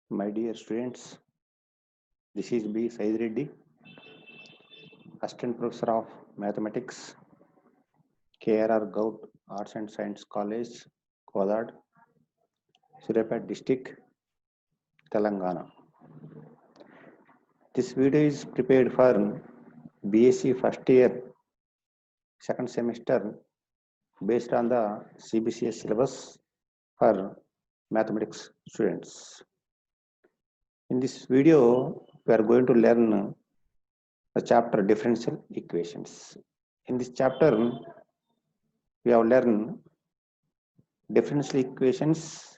My dear students, this is B. Said Reddy, Assistant Professor of Mathematics, KRR Gout Arts and Science College, Kodad, Surapet District, Telangana. This video is prepared for BSc first year, second semester, based on the CBCS syllabus for mathematics students. In this video, we are going to learn the chapter differential equations. In this chapter, we have learned differential equations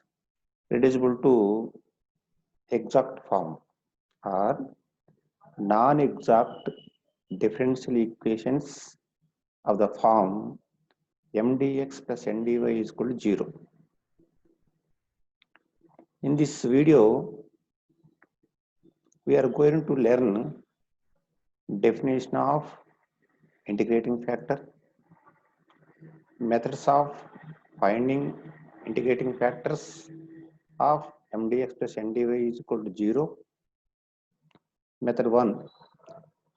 reducible to exact form or non-exact differential equations of the form mdx plus ndy is equal to 0. In this video, we are going to learn definition of integrating factor, methods of finding integrating factors of mdx plus ndy is equal to 0. Method 1,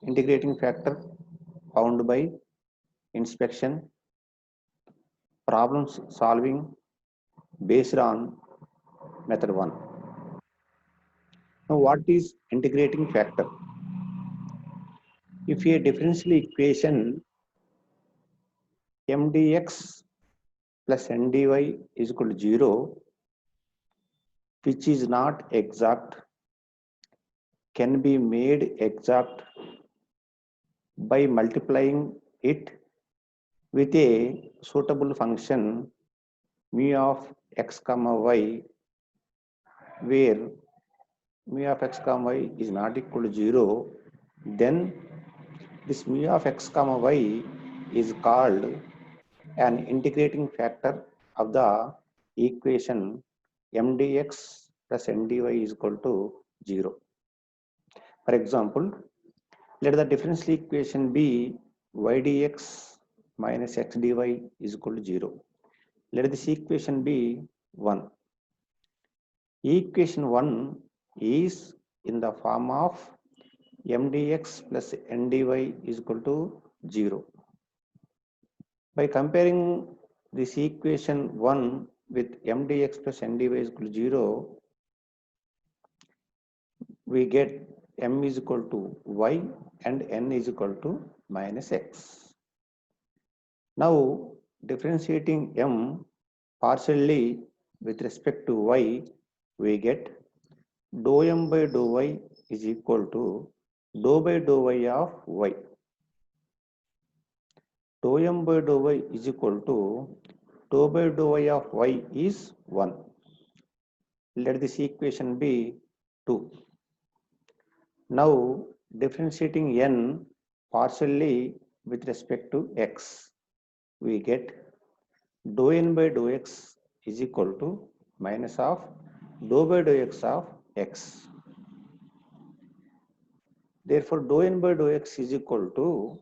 integrating factor found by inspection, problems solving based on method 1. Now, what is integrating factor? If a differential equation mdx plus ndy is equal to 0, which is not exact, can be made exact by multiplying it with a suitable function mu of x comma y, where mu of x comma y is not equal to 0, then this mu of x comma y is called an integrating factor of the equation mdx plus ndy is equal to 0. For example, let the differential equation be y dx minus x dy is equal to 0. Let this equation be 1. Equation 1 is in the form of mdx plus ndy is equal to 0. By comparing this equation 1 with mdx plus ndy is equal to 0, we get m is equal to y and n is equal to minus x. Now, differentiating m partially with respect to y, we get dou m by dou y is equal to dou by dou y of y. Dou m by dou y is equal to dou by dou y of y is 1. Let this equation be 2. Now, differentiating n partially with respect to x, we get dou n by dou x is equal to minus of dou by dou x of x. Therefore, dou n by dou x is equal to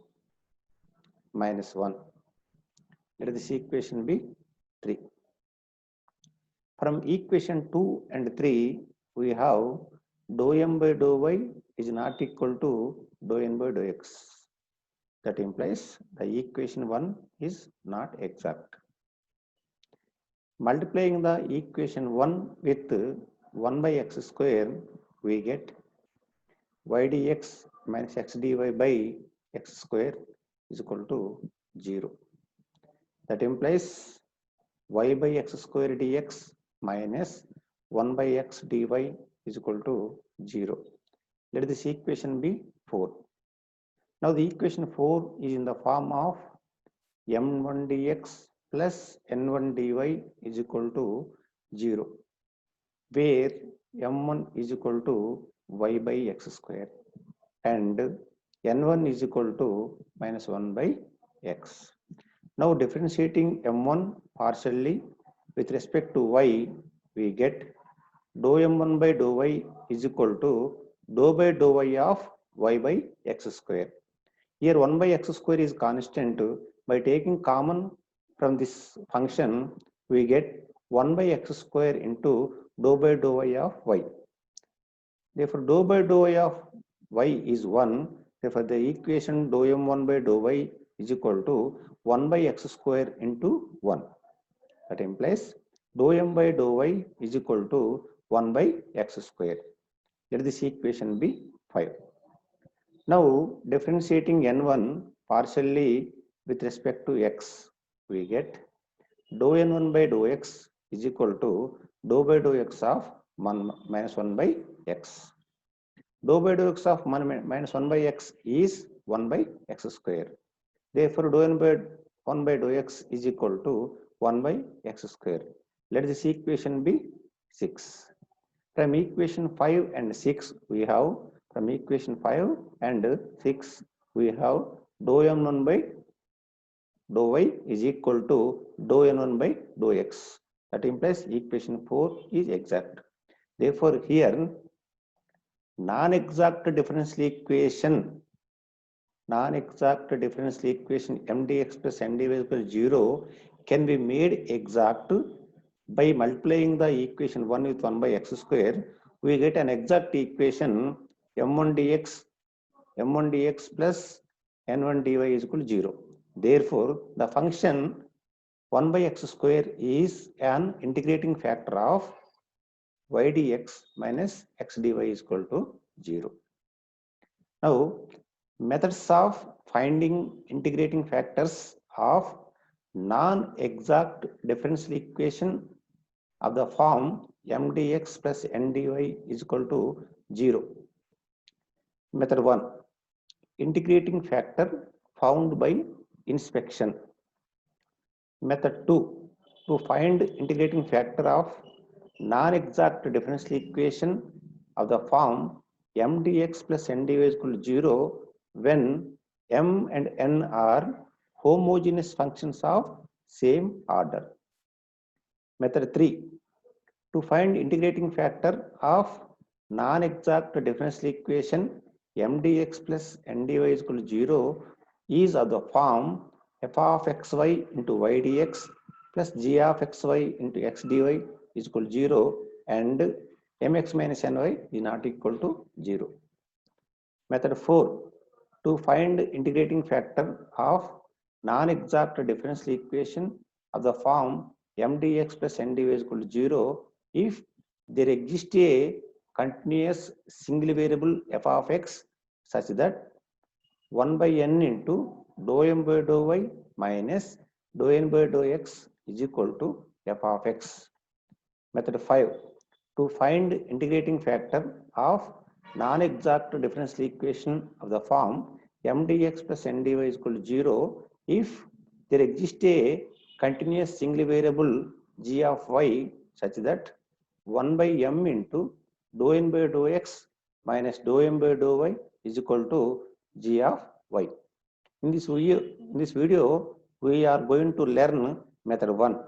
minus 1. Let this equation be 3. From equation 2 and 3, we have dou m by dou y is not equal to dou n by dou x. That implies the equation 1 is not exact. Multiplying the equation 1 with 1 by x square, we get y dx minus x dy by x square is equal to 0. That implies y by x square dx minus 1 by x dy is equal to 0. Let this equation be 4. Now the equation 4 is in the form of m1 dx plus n1 dy is equal to 0, where m1 is equal to y by x square and n1 is equal to minus 1 by x. Now differentiating m1 partially with respect to y, we get dou m1 by dou y is equal to dou by dou y of y by x square. Here 1 by x square is constant. By taking common from this function, we get 1 by x square into dou by dou y of y. Therefore, dou by dou y of y is 1. Therefore, the equation dou m1 by dou y is equal to 1 by x square into 1. That implies dou m by dou y is equal to 1 by x square. Let this equation be 5. Now, differentiating n1 partially with respect to x, we get dou n1 by dou x is equal to dou by dou x of 1 minus 1 by x. Dou by dou x of minus 1 by x is 1 by x square. Therefore, dou n by 1 by dou x is equal to 1 by x square. Let this equation be 6. From equation 5 and 6, we have from equation 5 and 6, we have dou m1 by dou y is equal to dou n1 by dou x. That implies equation 4 is exact. Therefore, here non-exact differential equation mdx plus mdy equals 0 can be made exact by multiplying the equation 1 with 1 by x square. We get an exact equation m1 dx plus n1 dy is equal to 0. Therefore, the function 1 by x square is an integrating factor of y dx minus x dy is equal to 0. Now, methods of finding integrating factors of non-exact differential equation of the form mdx plus ndy is equal to 0. Method 1, integrating factor found by inspection. Method 2, to find integrating factor of non-exact differential equation of the form mdx plus ndy is equal to 0 when m and n are homogeneous functions of same order. Method 3, to find integrating factor of non-exact differential equation mdx plus ndy is equal to 0 is of the form f of xy into y dx plus g of xy into x dy is equal to 0 and mx minus ny is not equal to 0. Method 4, to find integrating factor of non-exact differential equation of the form mdx plus ndy is equal to 0 if there exists a continuous single variable f of x such that 1 by n into dou m by dou y minus dou n by dou x is equal to f of x. Method 5, to find integrating factor of non-exact differential equation of the form mdx plus ndy is equal to 0 if there exists a continuous single variable g of y such that 1 by m into dou n by dou x minus dou m by dou y is equal to g of y. In this video, we are going to learn method 1,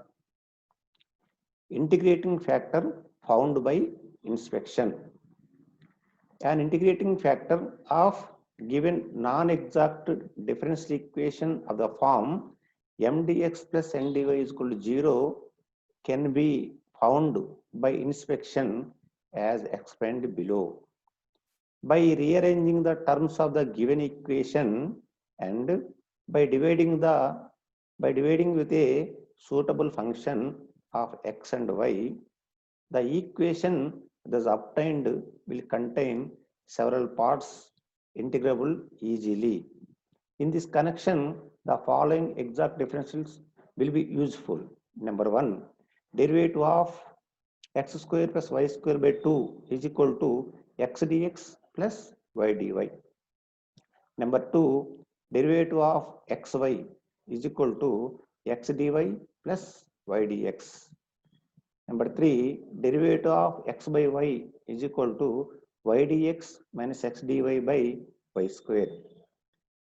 integrating factor found by inspection. An integrating factor of given non-exact differential equation of the form mdx plus ndy is equal to 0 can be found by inspection as explained below. By rearranging the terms of the given equation and by dividing with a suitable function of x and y, the equation thus obtained will contain several parts integrable easily. In this connection, the following exact differentials will be useful. Number 1, derivative of x square plus y square by 2 is equal to x dx plus y dy. Number 2, derivative of xy is equal to x dy plus y dx. Number 3, derivative of x by y is equal to y dx minus x dy by y square.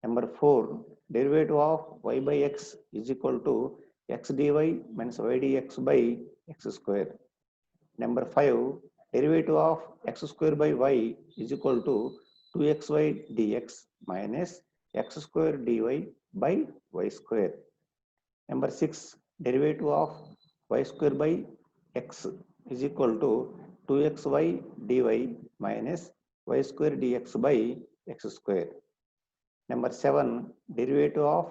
Number 4, derivative of y by x is equal to x dy minus y dx by x square. Number 5, derivative of x square by y is equal to 2xy dx minus x square dy by y square. Number 6, derivative of y square by x is equal to 2xy dy minus y square dx by x square. Number 7, derivative of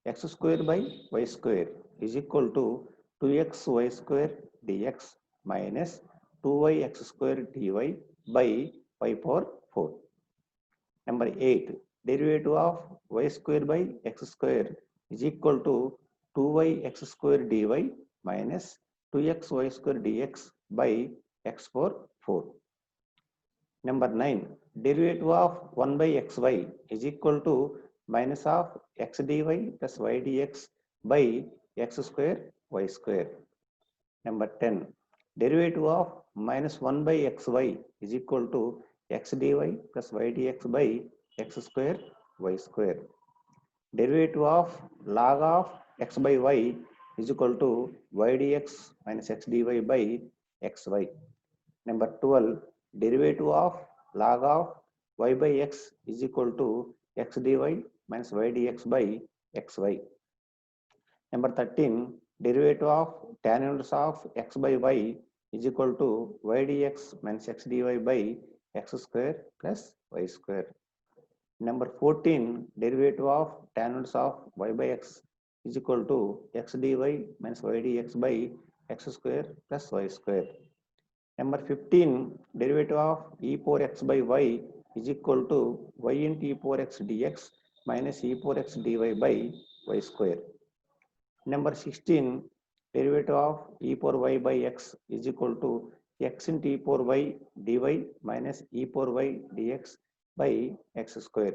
x square by y square is equal to 2xy square dx minus 2yx square dy by y power 4. Number 8, derivative of y square by x square is equal to 2yx square dy minus 2xy square dx by x power 4. Number 9, derivative of 1 by xy is equal to minus of x dy plus y dx by x square y square. Number 10, derivative of minus 1 by xy is equal to x dy plus y dx by x square y square. Derivative of log of x by y is equal to y dx minus x dy by xy. Number 12, derivative of log of y by x is equal to x dy minus y dx by xy. Number 13, derivative of tan inverse of x by y is equal to y dx minus x dy by x square plus y square. Number 14, derivative of tan inverse of y by x is equal to x dy minus y dx by x square plus y square. Number 15, derivative of e power x by y is equal to y into e power x dx minus e power x dy by y square. Number 16, derivative of e power y by x is equal to x into e power y dy minus e power y dx by x square.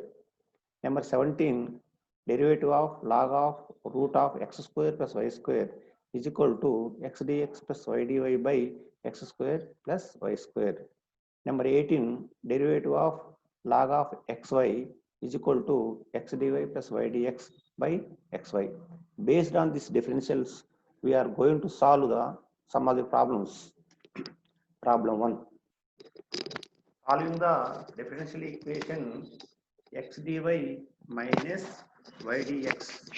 Number 17, derivative of log of root of x square plus y square is equal to x dx plus y dy by x square plus y square. Number 18, derivative of log of xy is equal to x dy plus y dx by xy. Based on these differentials, we are going to solve some of the problems. Problem 1. Solving the differential equation x dy minus y dx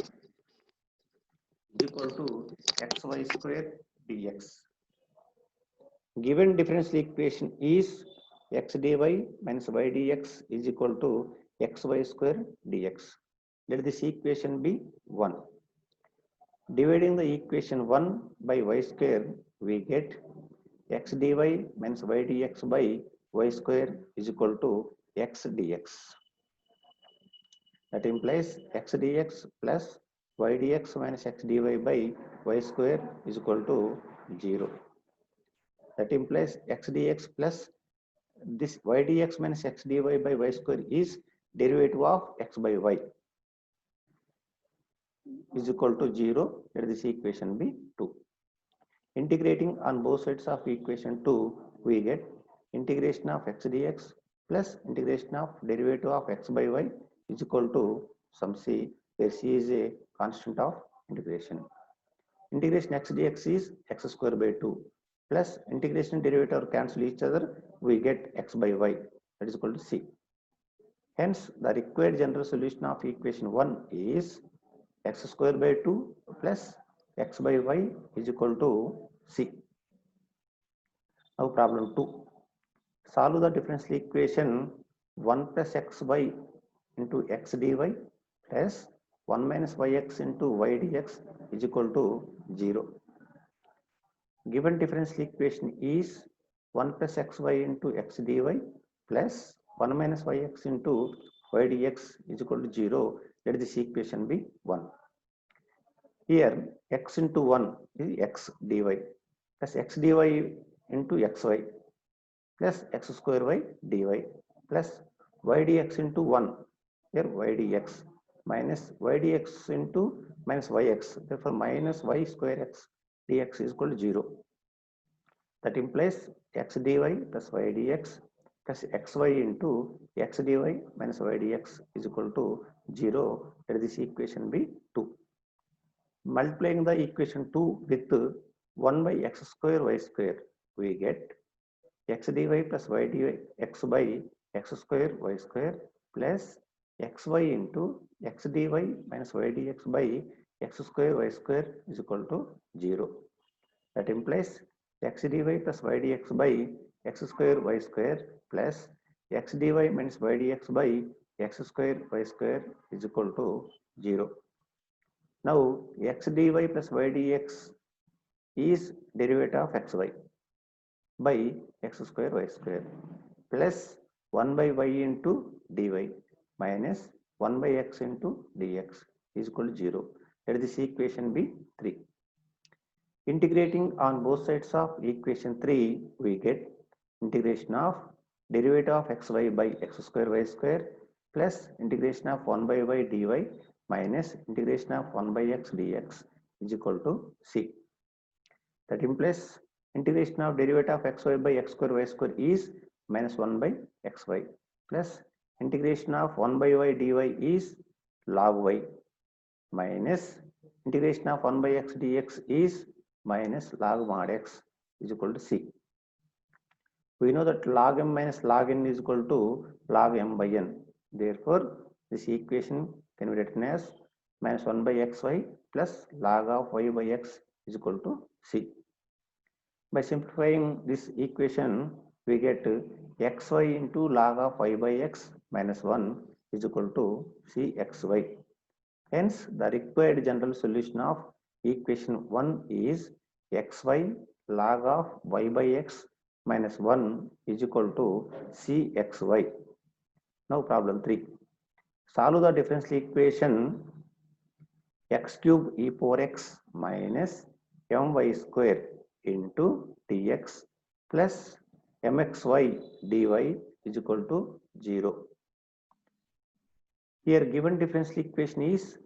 is equal to xy square dx. Given differential equation is x dy minus y dx is equal to xy square dx. Let this equation be 1. Dividing the equation 1 by y square, we get x dy minus y dx by y square is equal to x dx. That implies x dx plus y dx minus x dy by y square is equal to 0. That implies x dx plus this y dx minus x dy by y square is derivative of x by y is equal to 0. Let this equation be 2. Integrating on both sides of equation 2, we get integration of x dx plus integration of derivative of x by y is equal to some c, where c is a constant of integration. Integration x dx is x square by 2 plus integration derivative cancel each other, we get x by y, that is equal to c. Hence, the required general solution of equation 1 is x square by 2 plus x by y is equal to c. Now problem 2. Solve the differential equation 1 plus xy into x dy plus 1 minus yx into y dx is equal to 0. Given differential equation is 1 plus xy into x dy plus 1 minus yx into y dx is equal to 0. Let this equation be 1. Here x into 1 is x dy plus x dy into xy plus x square y dy plus y dx into 1, here y dx minus y dx into minus yx, therefore minus y square x dx is equal to 0. That implies x dy plus y dx plus xy into x dy minus y dx is equal to 0. Let this equation be 2. Multiplying the equation 2 with 1 by x square y square, we get x dy plus y dy x by x square y square plus xy into x dy minus y dx by x square y square is equal to 0. That implies x dy plus y dx by x square y square plus x dy minus y dx by x square y square is equal to 0. Now x dy plus y dx is derivative of xy by x square y square plus 1 by y into dy minus 1 by x into dx is equal to 0. Let this equation be 3. Integrating on both sides of equation 3, we get integration of derivative of xy by x square y square plus integration of 1 by y dy minus integration of 1 by x dx is equal to c. That implies integration of derivative of xy by x square y square is minus 1 by xy plus integration of 1 by y dy is log y minus integration of 1 by x dx is minus log mod x is equal to c. We know that log m minus log n is equal to log m by n. Therefore, this equation can be written as minus 1 by xy plus log of y by x is equal to c. By simplifying this equation, we get xy into log of y by x minus 1 is equal to cxy. Hence, the required general solution of equation 1 is xy log of y by x minus 1 is equal to cxy. Now problem 3. Solve the differential equation x cube e power x minus my square into dx plus mxy dy is equal to 0. Here given differential equation is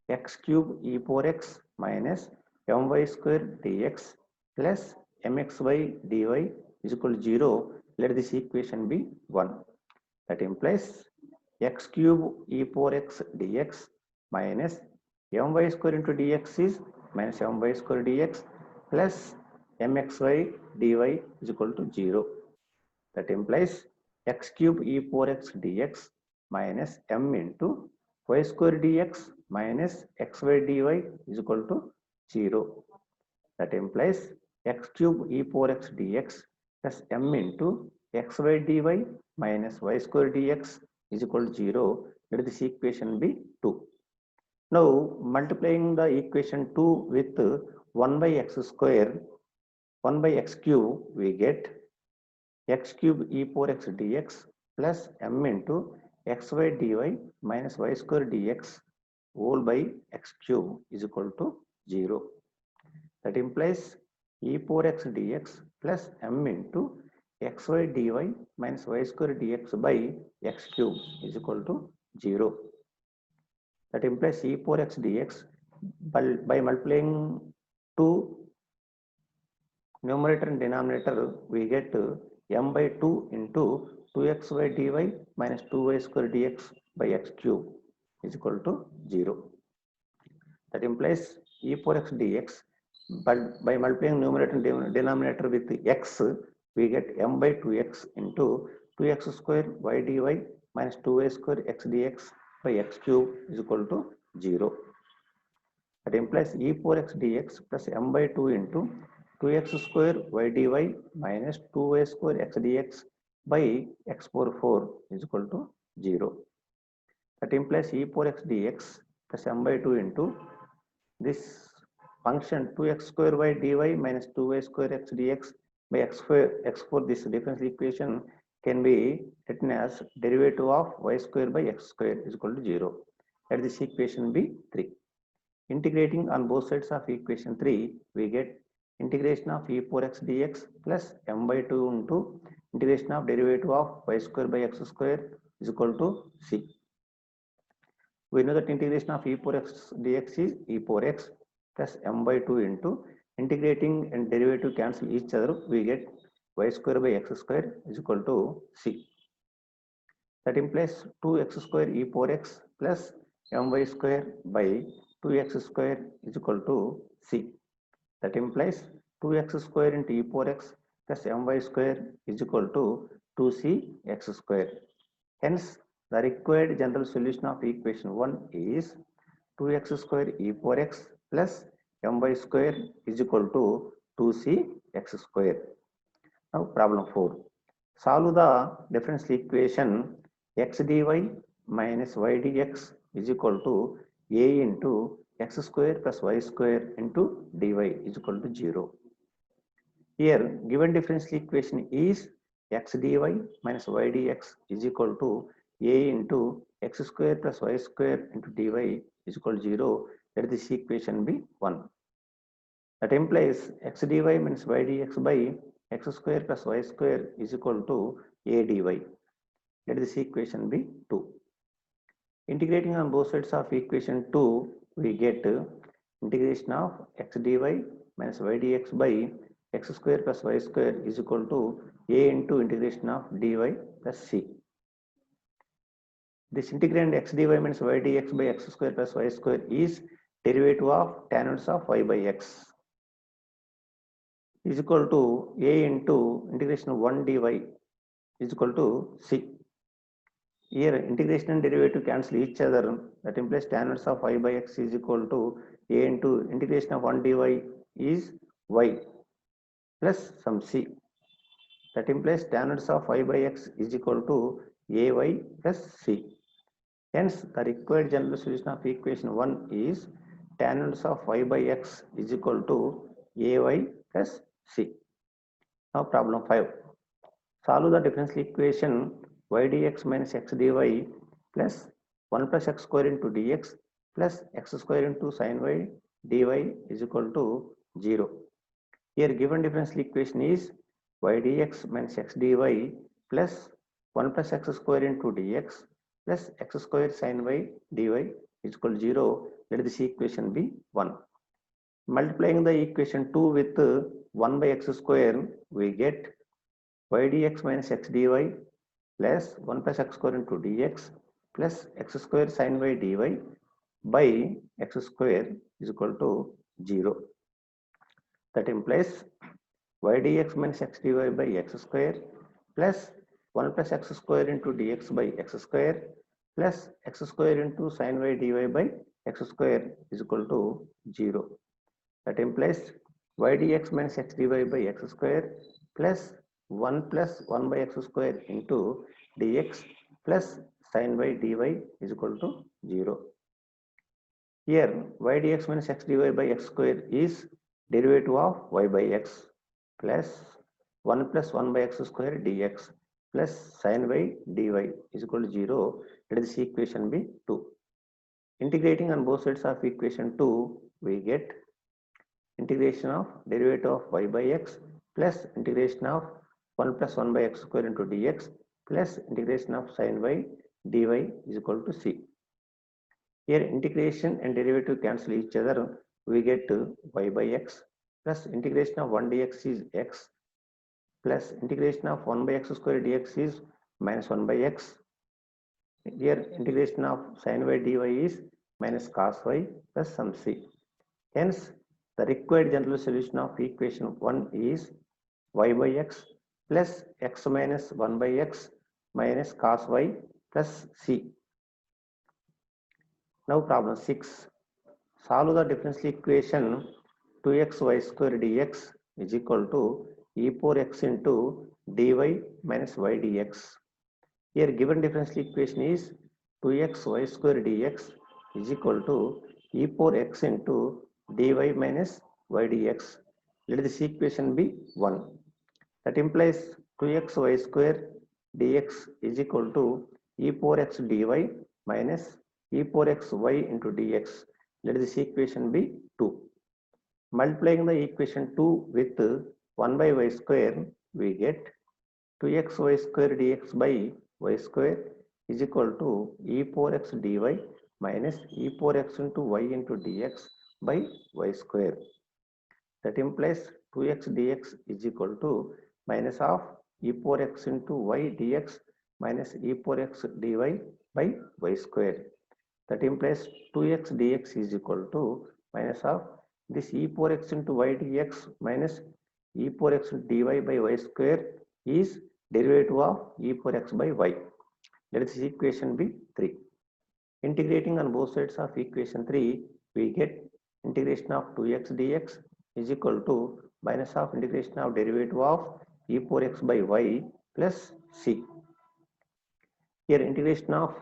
x cube e power x minus my square dx plus mxy dy is equal to 0. Let this equation be 1. That implies x cube e power x dx minus my square into dx is minus my square dx plus mxy dy is equal to 0. That implies x cube e power x dx minus m into y square dx minus xy dy is equal to 0. That implies x cube e power x dx plus m into xy dy minus y square dx is equal to 0. Let this equation be 2. Now multiplying the equation 2 with 1 by x square, 1 by x cube, we get x cube e power x dx plus m into xy dy minus y square dx whole by x cube is equal to 0. That implies e power x dx plus m into xy dy minus y square dx by x cube is equal to 0. That implies e power x dx by multiplying 2 numerator and denominator, we get m by 2 into 2xy dy minus 2y square dx by x cube is equal to 0. That implies e power x dx, but by multiplying numerator and denominator with x, we get m by 2x into 2x square y dy minus 2y square x dx by x cube is equal to 0. That implies e power x dx plus m by 2 into 2x square y dy minus 2y square x dx by x power 4 is equal to 0. That implies e power x dx plus m by 2 into this function 2x square y dy minus 2y square x dx by x4, this differential equation can be written as derivative of y square by x square is equal to 0. Let this equation be 3. Integrating on both sides of equation 3, we get integration of e power x dx plus m by 2 into integration of derivative of y square by x square is equal to c. We know that integration of e power x dx is e power x plus m by 2 into integrating and derivative cancel each other, we get y square by x square is equal to c. That implies 2x square e power x plus my square by 2x square is equal to c. That implies 2x square into e power x plus my square is equal to 2cx square. Hence, the required general solution of equation 1 is 2x square e power x plus my square is equal to 2cx square. Now problem 4. Solve the differential equation x dy minus y dx is equal to a into x square plus y square into dy is equal to 0. Here given differential equation is x dy minus y dx is equal to a into x square plus y square into dy is equal to 0. Let this equation be 1. That implies x dy minus y dx by x square plus y square is equal to a dy. Let this equation be 2. Integrating on both sides of equation 2, we get integration of x dy minus y dx by x square plus y square is equal to a into integration of dy plus c. This integrand x dy minus y dx by x square plus y square is derivative of tan inverse of y by x is equal to a into integration of 1 dy is equal to c. Here integration and derivative cancel each other. That implies tan inverse of y by x is equal to a into integration of 1 dy is y plus some c. That implies tan inverse of y by x is equal to ay plus c. Hence, the required general solution of equation 1 is tan inverse of y by x is equal to ay plus c. Now problem 5. Solve the differential equation y dx minus x dy plus 1 plus x square into dx plus x square into sin y dy is equal to 0. Here given differential equation is y dx minus x dy plus 1 plus x square into dx plus x square sin y dy is equal to 0. Let this equation be 1. Multiplying the equation 2 with 1 by x square, we get y dx minus x dy plus 1 plus x square into dx plus x square sin y dy by x square is equal to 0. That implies y dx minus x dy by x square plus 1 plus x square into dx by x square plus x square into sin y dy by x square is equal to 0. That implies y dx minus x dy by x square plus 1 plus 1 by x square into dx plus sin y dy is equal to 0. Here y dx minus x dy by x square is derivative of y by x plus 1 plus 1 by x square dx plus sin y dy is equal to 0. Let this equation be 2. Integrating on both sides of equation 2, we get integration of derivative of y by x plus integration of 1 plus 1 by x square into dx plus integration of sin y dy is equal to c. Here integration and derivative cancel each other. We get y by x plus integration of 1 dx is x plus integration of 1 by x square dx is minus 1 by x. Here integration of sin y dy is minus cos y plus some c. Hence, the required general solution of equation 1 is y by x plus x minus 1 by x minus cos y plus c. Now problem 6. Solve the differential equation 2xy square dx is equal to e power x into dy minus y dx. Here given differential equation is 2xy square dx is equal to e power x into dy minus y dx. Let this equation be 1. That implies 2xy square dx is equal to e power x dy minus e power x y into dx. Let this equation be 2. Multiplying the equation 2 with 1 by y square, we get 2xy square dx by y square is equal to e power x dy minus e power x into y into dx by y square. That implies 2x dx is equal to minus of e power x into y dx minus e power x dy by y square. That implies 2x dx is equal to minus of this e power x into y dx minus e power x dy by y square is derivative of e power x by y. Let this equation be 3. Integrating on both sides of equation 3, we get integration of 2x dx is equal to minus of integration of derivative of e power x by y plus c. Here integration of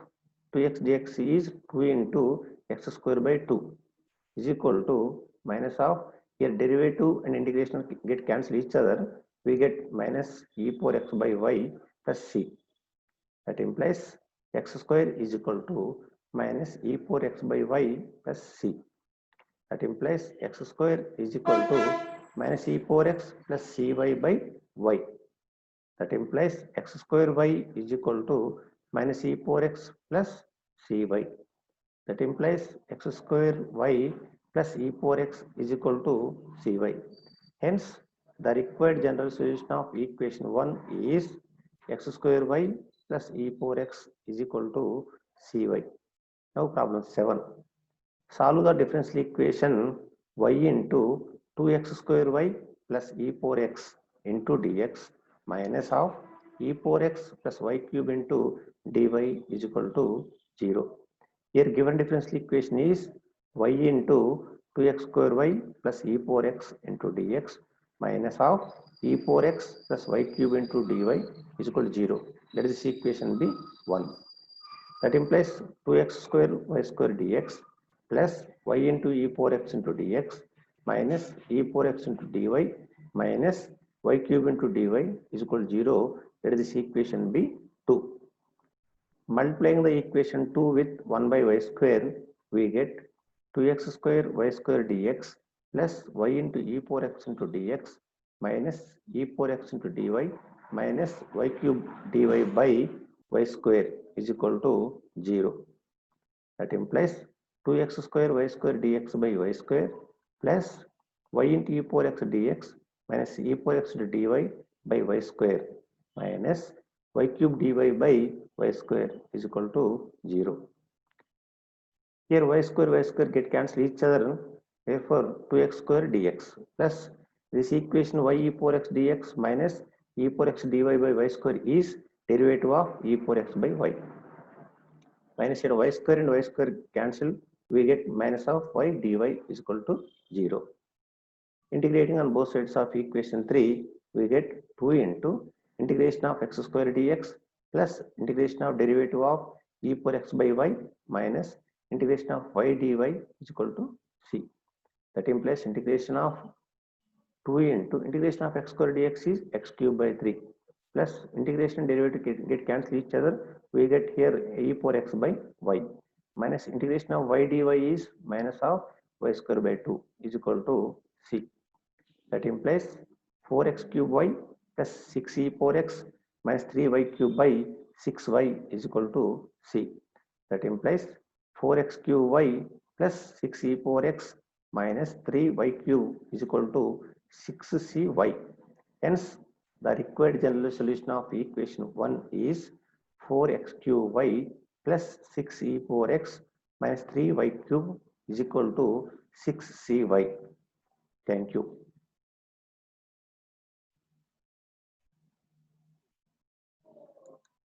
2x dx is 2 into x square by 2 is equal to minus of, here derivative and integration get cancel each other, we get minus e power x by y plus c. That implies x square is equal to minus e power x by y plus c. That implies x square is equal to minus e power x plus cy by y. That implies x square y is equal to minus e power x plus cy. That implies x square y plus e power x is equal to cy. Hence, the required general solution of equation 1 is x square y plus e power x is equal to cy. Now problem 7. Solve the differential equation y into 2x square y plus e power x into dx minus of e power x plus y cube into dy is equal to 0. Here given differential equation is y into 2x square y plus e power x into dx minus of e power x plus y cube into dy is equal to 0. Let this equation be 1. That implies 2x square y square dx plus y into e power x into dx minus e power x into dy minus y cube into dy is equal to 0. Let this equation be 2. Multiplying the equation 2 with 1 by y square, we get 2x square y square dx plus y into e power x into dx minus e power x into dy minus y cube dy by y square is equal to 0. That implies 2x square y square dx by y square plus y into e power x dx minus e power x dy by y square minus y cube dy by y square is equal to 0. Here y square get cancel each other. Therefore 2x square dx plus this equation y e power x dx minus e power x dy by y square is derivative of e power x by y. Minus here y square and y square cancel, we get minus of y dy is equal to 0. Integrating on both sides of equation 3, we get 2 into integration of x square dx plus integration of derivative of e power x by y minus integration of y dy is equal to c. That implies integration of 2 into integration of x square dx is x cube by 3 plus integration derivative get cancel each other, we get here e power x by y minus integration of y dy is minus of y square by 2 is equal to c. That implies 4x cube y plus 6e power x minus 3y cube by 6y is equal to c. That implies 4x cube y plus 6e power x minus 3y cube is equal to 6cy. Hence, the required general solution of equation 1 is 4x cube y plus 6e power x minus 3y cube is equal to 6cy. Thank you.